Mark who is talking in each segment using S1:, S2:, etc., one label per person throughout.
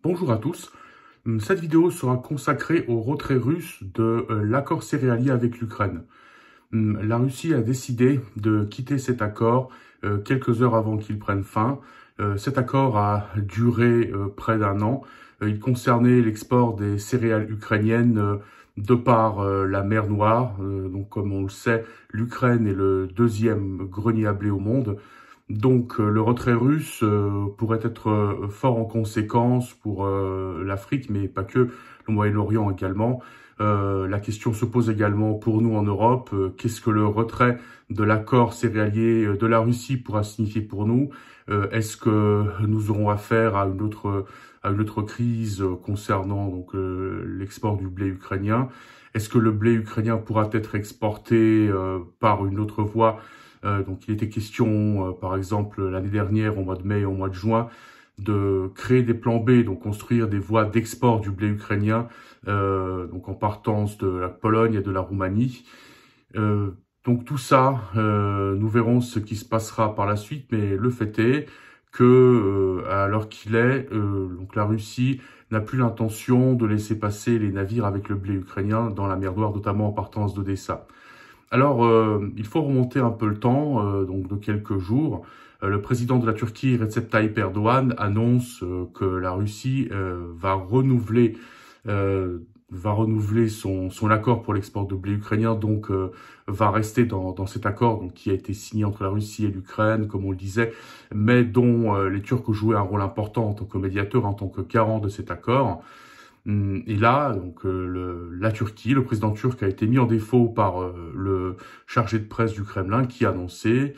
S1: Bonjour à tous. Cette vidéo sera consacrée au retrait russe de l'accord céréalier avec l'Ukraine. La Russie a décidé de quitter cet accord quelques heures avant qu'il prenne fin. Cet accord a duré près d'un an. Il concernait l'export des céréales ukrainiennes de par la mer Noire. Donc, comme on le sait, l'Ukraine est le deuxième grenier à blé au monde. Donc le retrait russe pourrait être fort en conséquence pour l'Afrique, mais pas que, le Moyen-Orient également. La question se pose également pour nous en Europe. Qu'est-ce que le retrait de l'accord céréalier de la Russie pourra signifier pour nous? Est-ce que nous aurons affaire à une autre crise concernant donc l'export du blé ukrainien? Est-ce que le blé ukrainien pourra être exporté par une autre voie? Donc il était question, par exemple, l'année dernière, au mois de mai et au mois de juin, de créer des plans B, donc construire des voies d'export du blé ukrainien, donc en partance de la Pologne et de la Roumanie. Donc tout ça, nous verrons ce qui se passera par la suite, mais le fait est que, à l'heure qu'il est, donc la Russie n'a plus l'intention de laisser passer les navires avec le blé ukrainien dans la mer Noire, notamment en partance d'Odessa. Alors, il faut remonter un peu le temps, donc de quelques jours. Le président de la Turquie, Recep Tayyip Erdogan, annonce que la Russie va renouveler son accord pour l'export de blé ukrainien, donc va rester dans cet accord donc, qui a été signé entre la Russie et l'Ukraine, comme on le disait, mais dont les Turcs jouaient un rôle important en tant que médiateur, en tant que garant de cet accord. Et là, donc la Turquie, le président turc a été mis en défaut par le chargé de presse du Kremlin qui a annoncé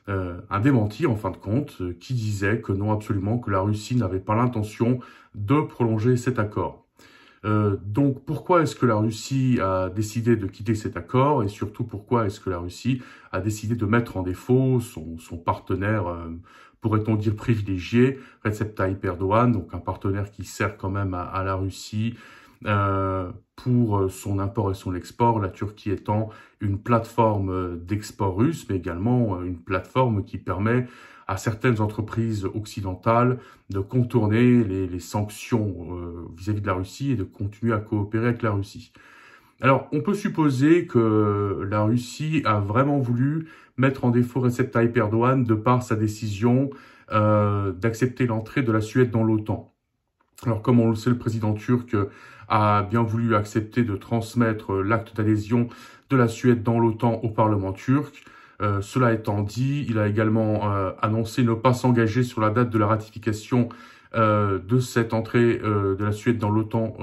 S1: un démenti en fin de compte, qui disait que non, absolument, que la Russie n'avait pas l'intention de prolonger cet accord. Donc pourquoi est-ce que la Russie a décidé de quitter cet accord et surtout pourquoi est-ce que la Russie a décidé de mettre en défaut son partenaire, pourrait-on dire privilégié, Recep Tayyip Erdogan, donc un partenaire qui sert quand même à la Russie pour son import et son export, la Turquie étant une plateforme d'export russe, mais également une plateforme qui permet à certaines entreprises occidentales de contourner les sanctions vis-à-vis de la Russie et de continuer à coopérer avec la Russie. Alors, on peut supposer que la Russie a vraiment voulu mettre en défaut Recep Tayyip Erdogan de par sa décision d'accepter l'entrée de la Suède dans l'OTAN. Alors, comme on le sait, le président turc a bien voulu accepter de transmettre l'acte d'adhésion de la Suède dans l'OTAN au Parlement turc. Cela étant dit, il a également annoncé ne pas s'engager sur la date de la ratification de cette entrée de la Suède dans l'OTAN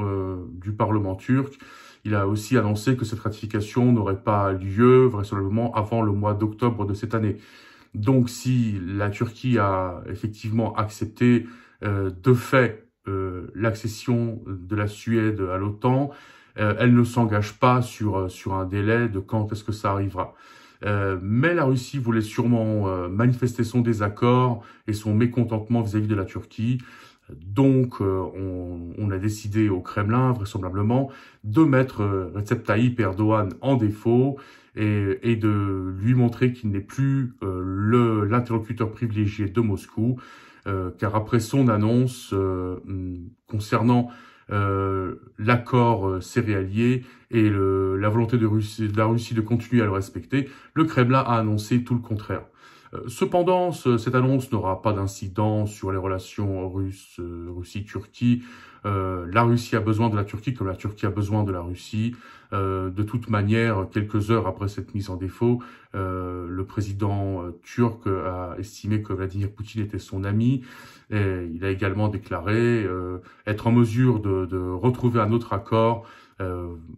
S1: du Parlement turc. Il a aussi annoncé que cette ratification n'aurait pas lieu vraisemblablement avant le mois d'octobre de cette année. Donc si la Turquie a effectivement accepté de fait l'accession de la Suède à l'OTAN, elle ne s'engage pas sur un délai de quand est-ce que ça arrivera. Mais la Russie voulait sûrement manifester son désaccord et son mécontentement vis-à-vis de la Turquie. Donc, on a décidé au Kremlin, vraisemblablement, de mettre Recep Tayyip Erdogan en défaut et de lui montrer qu'il n'est plus l'interlocuteur privilégié de Moscou, car après son annonce concernant l'accord céréalier et la volonté de la Russie de continuer à le respecter, le Kremlin a annoncé tout le contraire. Cependant, cette annonce n'aura pas d'incidence sur les relations Russie-Turquie. La Russie a besoin de la Turquie comme la Turquie a besoin de la Russie. De toute manière, quelques heures après cette mise en défaut, le président turc a estimé que Vladimir Poutine était son ami. Et il a également déclaré être en mesure de retrouver un autre accord,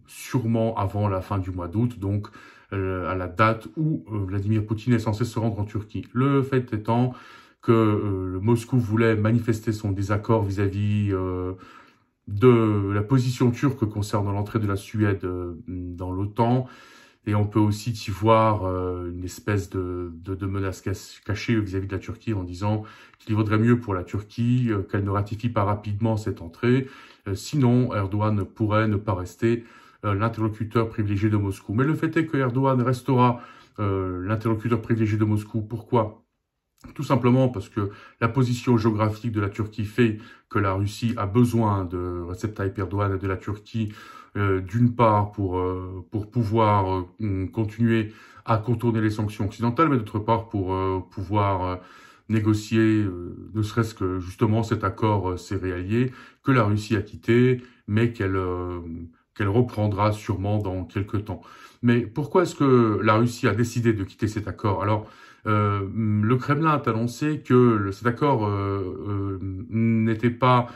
S1: sûrement avant la fin du mois d'août, donc à la date où Vladimir Poutine est censé se rendre en Turquie. Le fait étant que Moscou voulait manifester son désaccord vis-à-vis de la position turque concernant l'entrée de la Suède dans l'OTAN. Et on peut aussi y voir une espèce de menace cachée vis-à-vis de la Turquie en disant qu'il vaudrait mieux pour la Turquie qu'elle ne ratifie pas rapidement cette entrée. Sinon, Erdogan pourrait ne pas rester l'interlocuteur privilégié de Moscou. Mais le fait est que Erdogan restera l'interlocuteur privilégié de Moscou. Pourquoi ? Tout simplement parce que la position géographique de la Turquie fait que la Russie a besoin de Recep Tayyip Erdogan et de la Turquie, d'une part pour pouvoir continuer à contourner les sanctions occidentales, mais d'autre part pour pouvoir négocier, ne serait-ce que justement cet accord céréalier que la Russie a quitté, mais qu'elle reprendra sûrement dans quelques temps. Mais pourquoi est-ce que la Russie a décidé de quitter cet accord? Alors, le Kremlin a annoncé que cet accord n'était pas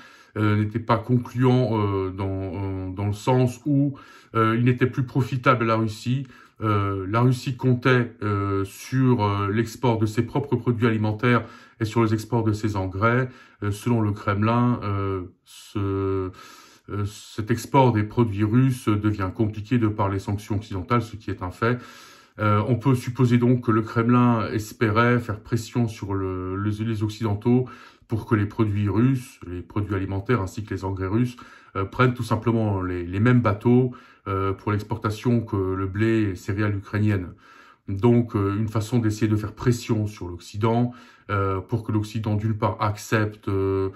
S1: concluant dans le sens où il n'était plus profitable à la Russie. La Russie comptait sur l'export de ses propres produits alimentaires et sur les exports de ses engrais. Selon le Kremlin, cet export des produits russes devient compliqué de par les sanctions occidentales, ce qui est un fait. On peut supposer donc que le Kremlin espérait faire pression sur les Occidentaux pour que les produits russes, les produits alimentaires ainsi que les engrais russes prennent tout simplement les mêmes bateaux pour l'exportation que le blé et les céréales ukrainiennes. Donc une façon d'essayer de faire pression sur l'Occident pour que l'Occident d'une part accepte de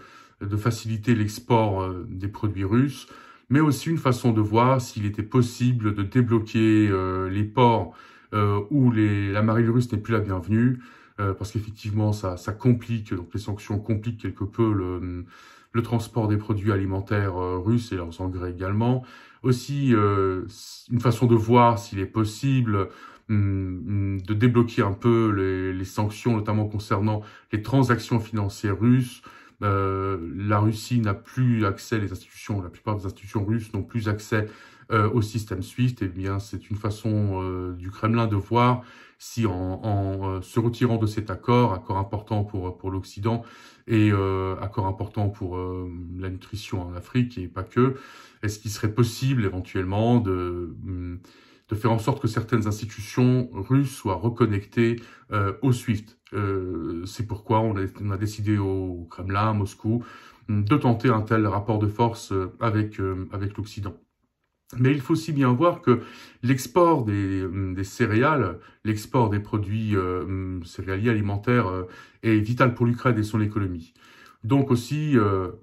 S1: faciliter l'export des produits russes, mais aussi une façon de voir s'il était possible de débloquer les ports où la marine russe n'est plus la bienvenue, parce qu'effectivement ça complique, donc les sanctions compliquent quelque peu le transport des produits alimentaires russes et leurs engrais également. Aussi une façon de voir s'il est possible de débloquer un peu les sanctions, notamment concernant les transactions financières russes. La Russie n'a plus accès, la plupart des institutions russes n'ont plus accès au système SWIFT. Eh bien, c'est une façon du Kremlin de voir si en se retirant de cet accord important pour l'Occident et accord important pour la nutrition en Afrique et pas que, est-ce qu'il serait possible éventuellement de faire en sorte que certaines institutions russes soient reconnectées au SWIFT. C'est pourquoi on a décidé au Kremlin, à Moscou, de tenter un tel rapport de force avec l'Occident. Mais il faut aussi bien voir que l'export des céréales, l'export des produits céréaliers alimentaires est vital pour l'Ukraine et son économie. Donc aussi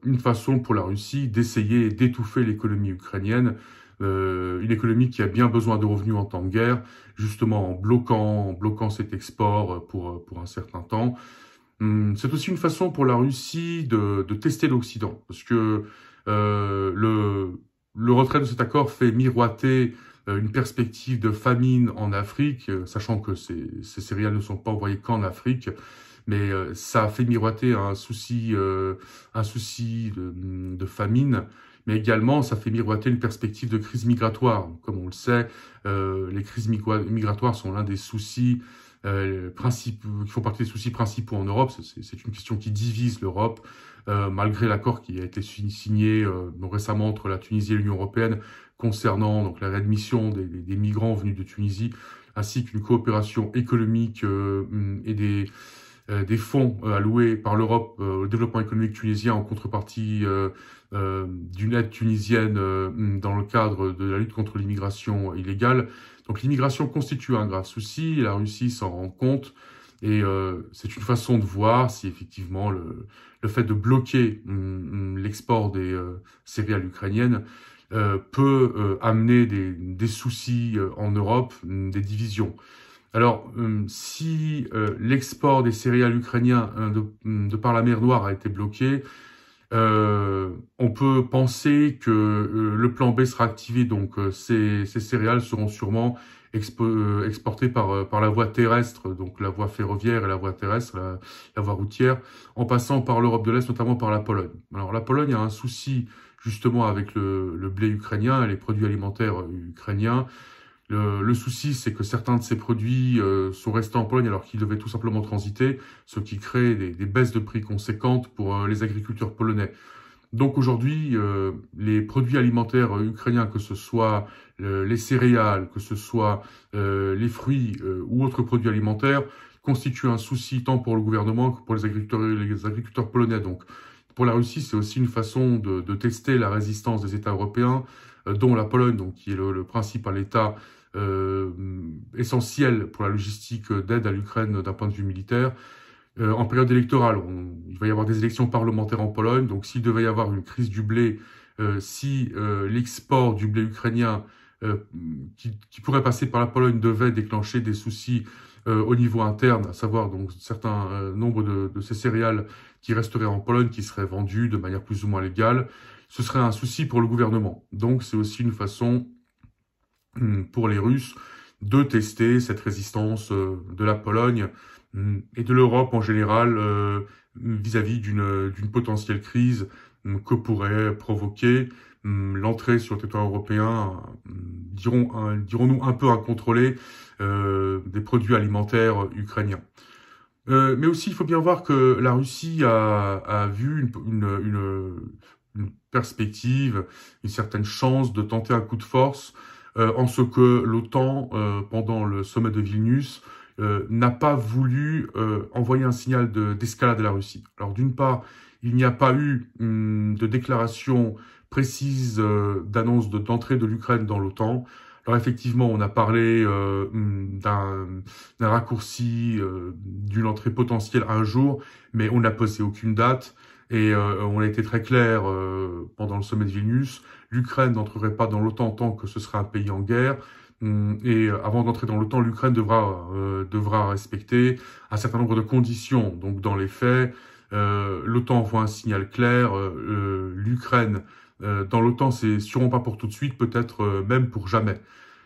S1: une façon pour la Russie d'essayer d'étouffer l'économie ukrainienne, une économie qui a bien besoin de revenus en temps de guerre, justement en bloquant cet export pour un certain temps. C'est aussi une façon pour la Russie de tester l'Occident, parce que le retrait de cet accord fait miroiter une perspective de famine en Afrique, sachant que ces céréales ne sont pas envoyées qu'en Afrique, mais ça a fait miroiter un souci de famine, mais également ça fait miroiter une perspective de crise migratoire. Comme on le sait, les crises migratoires sont l'un des soucis principaux, qui font partie des soucis principaux en Europe. C'est une question qui divise l'Europe, malgré l'accord qui a été signé récemment entre la Tunisie et l'Union européenne concernant donc la réadmission des migrants venus de Tunisie, ainsi qu'une coopération économique et des fonds alloués par l'Europe au développement économique tunisien en contrepartie d'une aide tunisienne dans le cadre de la lutte contre l'immigration illégale. Donc l'immigration constitue un grave souci, la Russie s'en rend compte, et c'est une façon de voir si effectivement le fait de bloquer l'export des céréales ukrainiennes peut amener des soucis en Europe, des divisions. Alors, si l'export des céréales ukrainiens de par la mer Noire a été bloqué, on peut penser que le plan B sera activé, donc ces céréales seront sûrement exportées par la voie terrestre, donc la voie ferroviaire et la voie terrestre, la voie routière, en passant par l'Europe de l'Est, notamment par la Pologne. Alors la Pologne a un souci justement avec le blé ukrainien et les produits alimentaires ukrainiens. Le souci, c'est que certains de ces produits sont restés en Pologne alors qu'ils devaient tout simplement transiter, ce qui crée des baisses de prix conséquentes pour les agriculteurs polonais. Donc aujourd'hui, les produits alimentaires ukrainiens, que ce soit les céréales, que ce soit les fruits ou autres produits alimentaires, constituent un souci tant pour le gouvernement que pour les agriculteurs polonais. Donc pour la Russie, c'est aussi une façon de tester la résistance des États européens, dont la Pologne, donc, qui est le principal État essentiel pour la logistique d'aide à l'Ukraine d'un point de vue militaire. en période électorale. Il va y avoir des élections parlementaires en Pologne, donc s'il devait y avoir une crise du blé, si l'export du blé ukrainien qui pourrait passer par la Pologne devait déclencher des soucis au niveau interne, à savoir donc certains nombres de ces céréales qui resteraient en Pologne, qui seraient vendues de manière plus ou moins légale, ce serait un souci pour le gouvernement. Donc c'est aussi une façon pour les Russes de tester cette résistance de la Pologne et de l'Europe en général vis-à-vis d'une potentielle crise que pourrait provoquer l'entrée sur le territoire européen, dirons-nous un peu incontrôlée, des produits alimentaires ukrainiens. Mais aussi, il faut bien voir que la Russie a vu une perspective, une certaine chance de tenter un coup de force en ce que l'OTAN, pendant le sommet de Vilnius, n'a pas voulu envoyer un signal d'escalade à la Russie. Alors d'une part, il n'y a pas eu de déclaration précise d'annonce d'entrée de l'Ukraine dans l'OTAN. Alors effectivement, on a parlé d'un raccourci, d'une entrée potentielle un jour, mais on n'a posé aucune date. Et on a été très clair pendant le sommet de Vilnius, l'Ukraine n'entrerait pas dans l'OTAN tant que ce serait un pays en guerre. Et avant d'entrer dans l'OTAN, l'Ukraine devra respecter un certain nombre de conditions. Donc dans les faits, l'OTAN envoie un signal clair, l'Ukraine dans l'OTAN, c'est sûrement pas pour tout de suite, peut-être même pour jamais.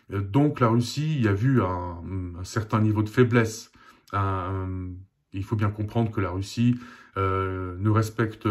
S1: Donc la Russie y a vu un certain niveau de faiblesse. Il faut bien comprendre que la Russie ne respecte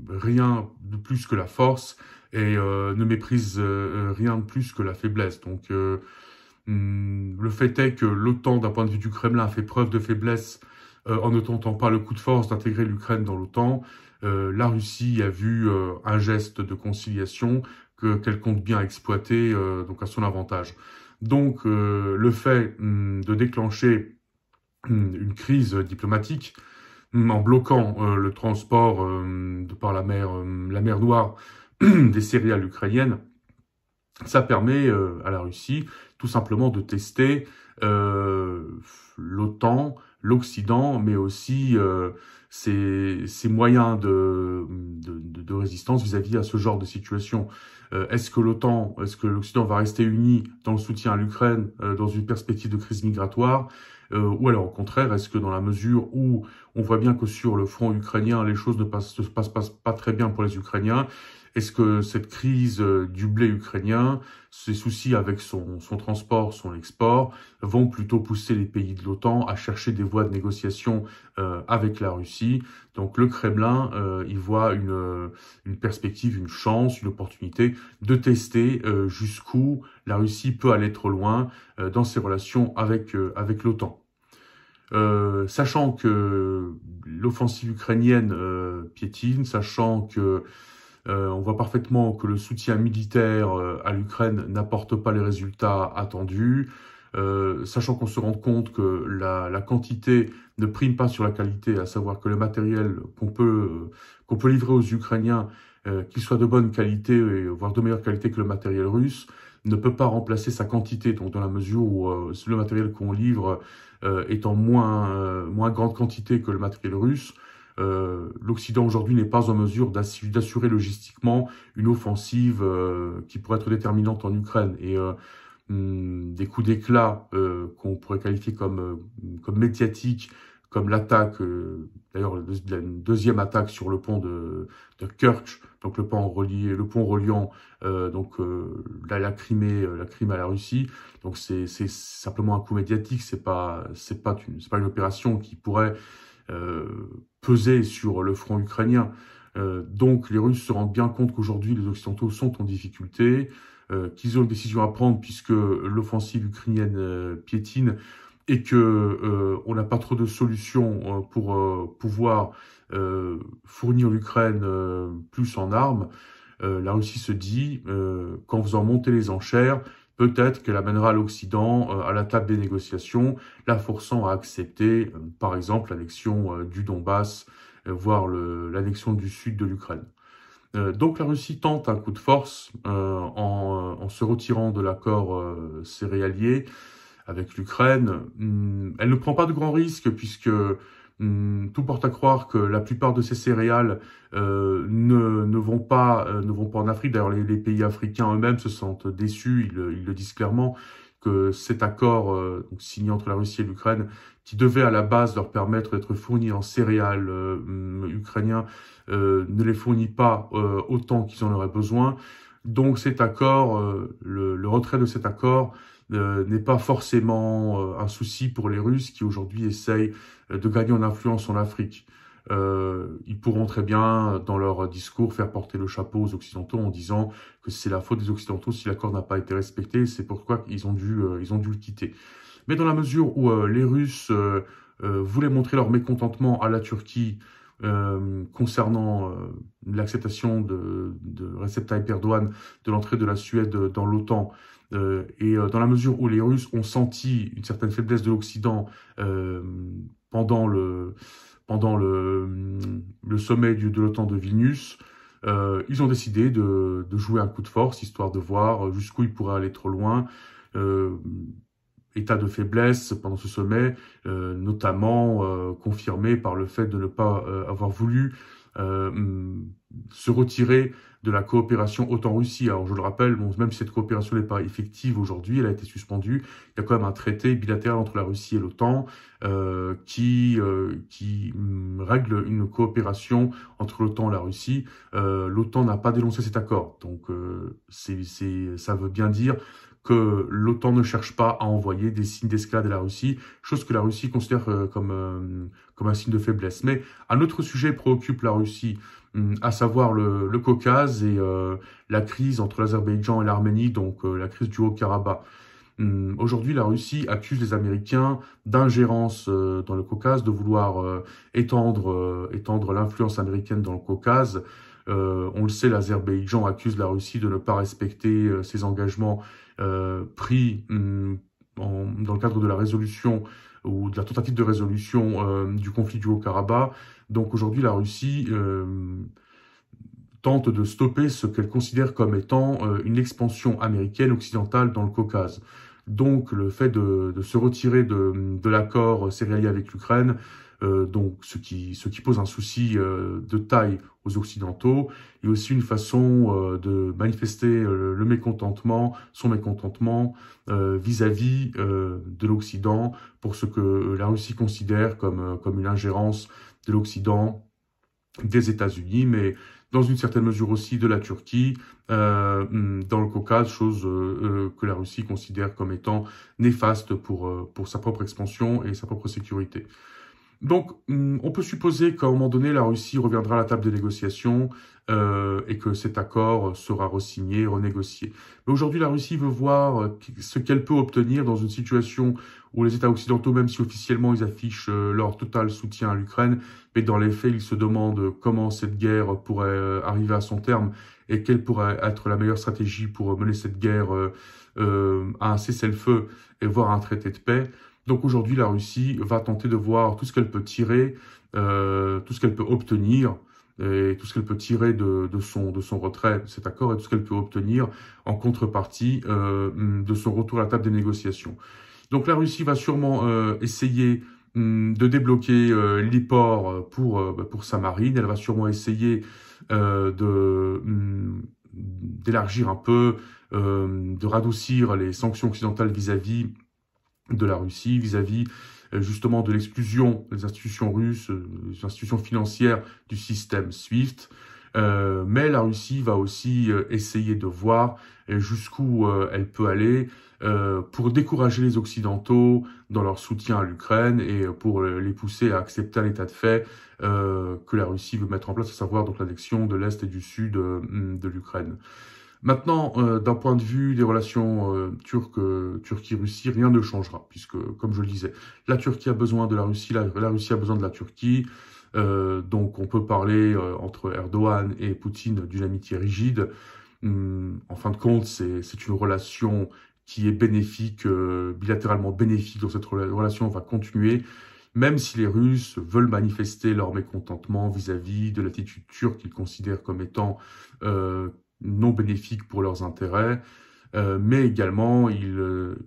S1: rien de plus que la force et ne méprise rien de plus que la faiblesse. Donc le fait est que l'OTAN, d'un point de vue du Kremlin, a fait preuve de faiblesse en ne tentant pas le coup de force d'intégrer l'Ukraine dans l'OTAN. La Russie a vu un geste de conciliation qu'elle compte bien exploiter donc à son avantage. Donc le fait de déclencher une crise diplomatique en bloquant le transport de par la mer Noire des céréales ukrainiennes, ça permet à la Russie tout simplement de tester l'OTAN, l'Occident, mais aussi ses moyens de résistance vis-à-vis à ce genre de situation. Est-ce que l'Occident va rester uni dans le soutien à l'Ukraine dans une perspective de crise migratoire ou alors au contraire, est-ce que dans la mesure où on voit bien que sur le front ukrainien, les choses ne se passent pas très bien pour les Ukrainiens, est-ce que cette crise du blé ukrainien, ces soucis avec son transport, son export, vont plutôt pousser les pays de l'OTAN à chercher des voies de négociation avec la Russie? Donc le Kremlin, il voit une perspective, une chance, une opportunité de tester jusqu'où la Russie peut aller trop loin dans ses relations avec l'OTAN. Sachant que l'offensive ukrainienne piétine, sachant que on voit parfaitement que le soutien militaire à l'Ukraine n'apporte pas les résultats attendus, sachant qu'on se rend compte que la quantité ne prime pas sur la qualité, à savoir que le matériel qu'on peut livrer aux Ukrainiens, qu'il soit de bonne qualité, voire de meilleure qualité que le matériel russe, ne peut pas remplacer sa quantité. Donc dans la mesure où le matériel qu'on livre est en moins grande quantité que le matériel russe, l'Occident aujourd'hui n'est pas en mesure d'assurer logistiquement une offensive qui pourrait être déterminante en Ukraine. Et des coups d'éclat qu'on pourrait qualifier comme médiatiques, comme l'attaque, d'ailleurs la deuxième attaque sur le pont de Kerch, donc le pont reliant la Crimée à la Russie. Donc c'est simplement un coup médiatique, c'est pas une opération qui pourrait peser sur le front ukrainien. Donc les Russes se rendent bien compte qu'aujourd'hui les Occidentaux sont en difficulté, qu'ils ont une décision à prendre puisque l'offensive ukrainienne piétine et que on n'a pas trop de solutions pour pouvoir fournir l'Ukraine plus en armes. La Russie se dit qu'en faisant monter les enchères, peut-être qu'elle amènera l'Occident à la table des négociations, la forçant à accepter, par exemple, l'annexion du Donbass, voire l'annexion du sud de l'Ukraine. Donc la Russie tente un coup de force en se retirant de l'accord céréalier avec l'Ukraine. Elle ne prend pas de grands risques puisque Tout porte à croire que la plupart de ces céréales ne vont pas en Afrique. D'ailleurs, les pays africains eux-mêmes se sentent déçus. Ils le disent clairement que cet accord donc signé entre la Russie et l'Ukraine, qui devait à la base leur permettre d'être fournis en céréales ukrainiens, ne les fournit pas autant qu'ils en auraient besoin. Donc cet accord, le retrait de cet accord n'est pas forcément un souci pour les Russes qui aujourd'hui essayent de gagner en influence en Afrique. Ils pourront très bien, dans leur discours, faire porter le chapeau aux Occidentaux en disant que c'est la faute des Occidentaux si l'accord n'a pas été respecté, c'est pourquoi ils ont dû le quitter. Mais dans la mesure où les Russes voulaient montrer leur mécontentement à la Turquie concernant l'acceptation de Recep Tayyip Erdogan de l'entrée de la Suède dans l'OTAN, et dans la mesure où les Russes ont senti une certaine faiblesse de l'Occident pendant le sommet de l'OTAN de Vilnius, ils ont décidé de jouer un coup de force, histoire de voir jusqu'où ils pourraient aller trop loin. État de faiblesse pendant ce sommet, notamment confirmé par le fait de ne pas avoir voulu se retirer de la coopération OTAN-Russie. Alors je le rappelle, bon, même si cette coopération n'est pas effective aujourd'hui, elle a été suspendue, il y a quand même un traité bilatéral entre la Russie et l'OTAN qui règle une coopération entre l'OTAN et la Russie. L'OTAN n'a pas dénoncé cet accord, donc ça veut bien dire que l'OTAN ne cherche pas à envoyer des signes d'escalade à la Russie, chose que la Russie considère comme un signe de faiblesse. Mais un autre sujet préoccupe la Russie, à savoir le Caucase et la crise entre l'Azerbaïdjan et l'Arménie, donc la crise du Haut-Karabakh. Aujourd'hui, la Russie accuse les Américains d'ingérence dans le Caucase, de vouloir étendre l'influence américaine dans le Caucase. On le sait, l'Azerbaïdjan accuse la Russie de ne pas respecter ses engagements pris dans le cadre de la résolution ou de la tentative de résolution du conflit du Haut-Karabakh. Donc aujourd'hui, la Russie tente de stopper ce qu'elle considère comme étant une expansion américaine occidentale dans le Caucase. Donc le fait de se retirer de l'accord céréalier avec l'Ukraine, donc ce qui pose un souci de taille aux Occidentaux, et aussi une façon de manifester son mécontentement vis-à-vis de l'Occident pour ce que la Russie considère comme une ingérence de l'Occident, des États-Unis, mais dans une certaine mesure aussi de la Turquie, dans le Caucase, chose que la Russie considère comme étant néfaste pour sa propre expansion et sa propre sécurité. Donc, on peut supposer qu'à un moment donné, la Russie reviendra à la table des négociations et que cet accord sera re-signé, renégocié. Mais aujourd'hui, la Russie veut voir ce qu'elle peut obtenir dans une situation où les États occidentaux, même si officiellement ils affichent leur total soutien à l'Ukraine, mais dans les faits, ils se demandent comment cette guerre pourrait arriver à son terme et quelle pourrait être la meilleure stratégie pour mener cette guerre à un cessez-le-feu et voir un traité de paix. Donc aujourd'hui, la Russie va tenter de voir tout ce qu'elle peut tirer, tout ce qu'elle peut obtenir, et tout ce qu'elle peut tirer de son retrait de cet accord, et tout ce qu'elle peut obtenir en contrepartie de son retour à la table des négociations. Donc la Russie va sûrement essayer de débloquer les ports pour sa marine. Elle va sûrement essayer d'élargir un peu, de radoucir les sanctions occidentales vis-à-vis de la Russie, vis-à-vis justement de l'exclusion des institutions russes, des institutions financières du système SWIFT. Mais la Russie va aussi essayer de voir jusqu'où elle peut aller pour décourager les Occidentaux dans leur soutien à l'Ukraine et pour les pousser à accepter un état de fait que la Russie veut mettre en place, à savoir donc l'annexion de l'Est et du Sud de l'Ukraine. Maintenant, d'un point de vue des relations Turquie-Russie, rien ne changera, puisque, comme je le disais, la Turquie a besoin de la Russie, la Russie a besoin de la Turquie. Donc, on peut parler entre Erdogan et Poutine d'une amitié rigide. En fin de compte, c'est une relation qui est bénéfique, bilatéralement bénéfique. Donc, cette relation va continuer, même si les Russes veulent manifester leur mécontentement vis-à-vis de l'attitude turque qu'ils considèrent comme étant non bénéfiques pour leurs intérêts, mais également ils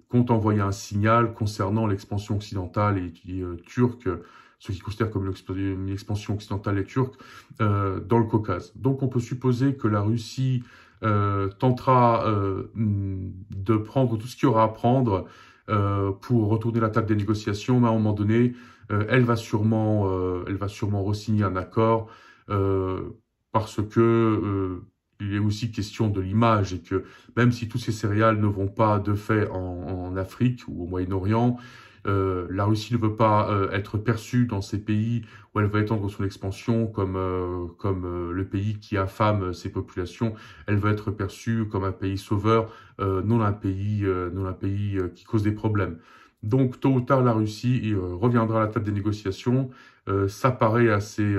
S1: comptent envoyer un signal concernant l'expansion occidentale et turque ceux qui considèrent comme une expansion occidentale les Turcs, dans le Caucase. Donc on peut supposer que la Russie tentera de prendre tout ce qu'il y aura à prendre pour retourner la table des négociations, mais à un moment donné, elle va sûrement re-signer un accord parce que il est aussi question de l'image et que même si tous ces céréales ne vont pas de fait en Afrique ou au Moyen-Orient, la Russie ne veut pas être perçue dans ces pays où elle va étendre son expansion comme le pays qui affame ses populations. Elle va être perçue comme un pays sauveur, non un pays qui cause des problèmes. Donc tôt ou tard, la Russie reviendra à la table des négociations. Ça paraît assez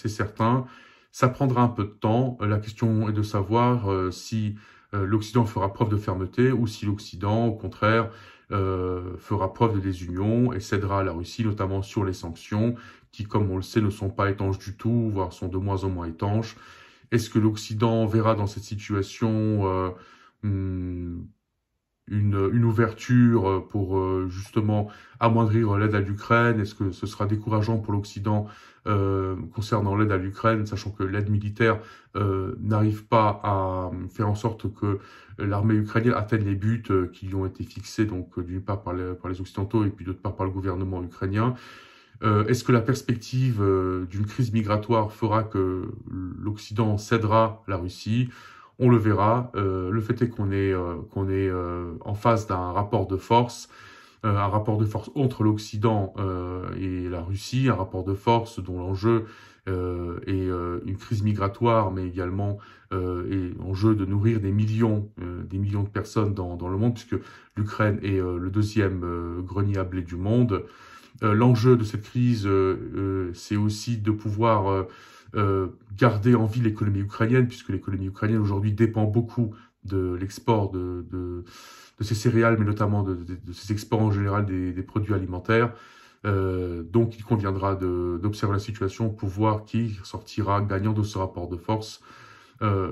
S1: certain. Ça prendra un peu de temps. La question est de savoir si l'Occident fera preuve de fermeté ou si l'Occident, au contraire, fera preuve de désunion et cédera à la Russie, notamment sur les sanctions, qui, comme on le sait, ne sont pas étanches du tout, voire sont de moins en moins étanches. Est-ce que l'Occident verra dans cette situation une ouverture pour justement amoindrir l'aide à l'Ukraine? Est-ce que ce sera décourageant pour l'Occident concernant l'aide à l'Ukraine, sachant que l'aide militaire n'arrive pas à faire en sorte que l'armée ukrainienne atteigne les buts qui lui ont été fixés, donc d'une part par les Occidentaux et puis d'autre part par le gouvernement ukrainien? Est-ce que la perspective d'une crise migratoire fera que l'Occident cédera la Russie? On le verra. Le fait est qu'on est en face d'un rapport de force, entre l'Occident et la Russie, un rapport de force dont l'enjeu est une crise migratoire, mais également est l'enjeu de nourrir des millions de personnes dans le monde, puisque l'Ukraine est le deuxième grenier à blé du monde. L'enjeu de cette crise, c'est aussi de pouvoir garder en vie l'économie ukrainienne, puisque l'économie ukrainienne aujourd'hui dépend beaucoup de l'export de ces céréales, mais notamment de ces exports en général des produits alimentaires. Donc il conviendra d'observer la situation pour voir qui sortira gagnant de ce rapport de force,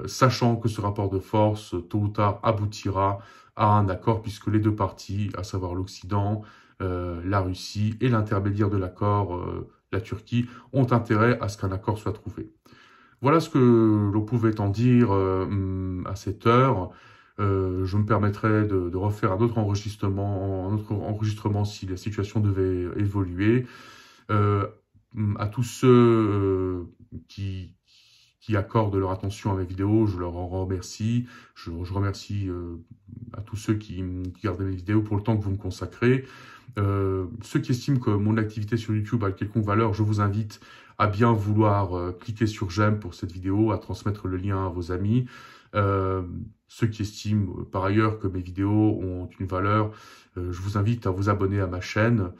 S1: sachant que ce rapport de force, tôt ou tard, aboutira à un accord, puisque les deux parties, à savoir l'Occident, la Russie et l'intermédiaire de l'accord, la Turquie, ont intérêt à ce qu'un accord soit trouvé. Voilà ce que l'on pouvait en dire à cette heure. Je me permettrai de refaire un autre enregistrement si la situation devait évoluer. À tous ceux qui accordent leur attention à mes vidéos, je leur en remercie. Je remercie à tous ceux qui regardent mes vidéos pour le temps que vous me consacrez. Ceux qui estiment que mon activité sur YouTube a quelconque valeur, je vous invite à bien vouloir cliquer sur j'aime pour cette vidéo, à transmettre le lien à vos amis. Ceux qui estiment par ailleurs que mes vidéos ont une valeur, je vous invite à vous abonner à ma chaîne.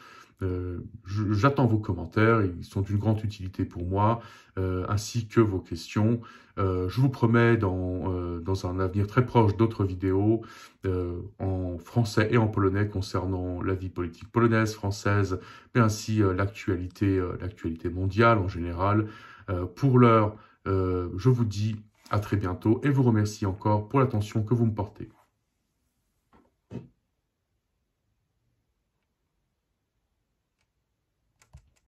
S1: J'attends vos commentaires, ils sont d'une grande utilité pour moi, ainsi que vos questions. Je vous promets dans un avenir très proche d'autres vidéos en français et en polonais concernant la vie politique polonaise, française, mais ainsi l'actualité mondiale en général. Pour l'heure, je vous dis à très bientôt et vous remercie encore pour l'attention que vous me portez.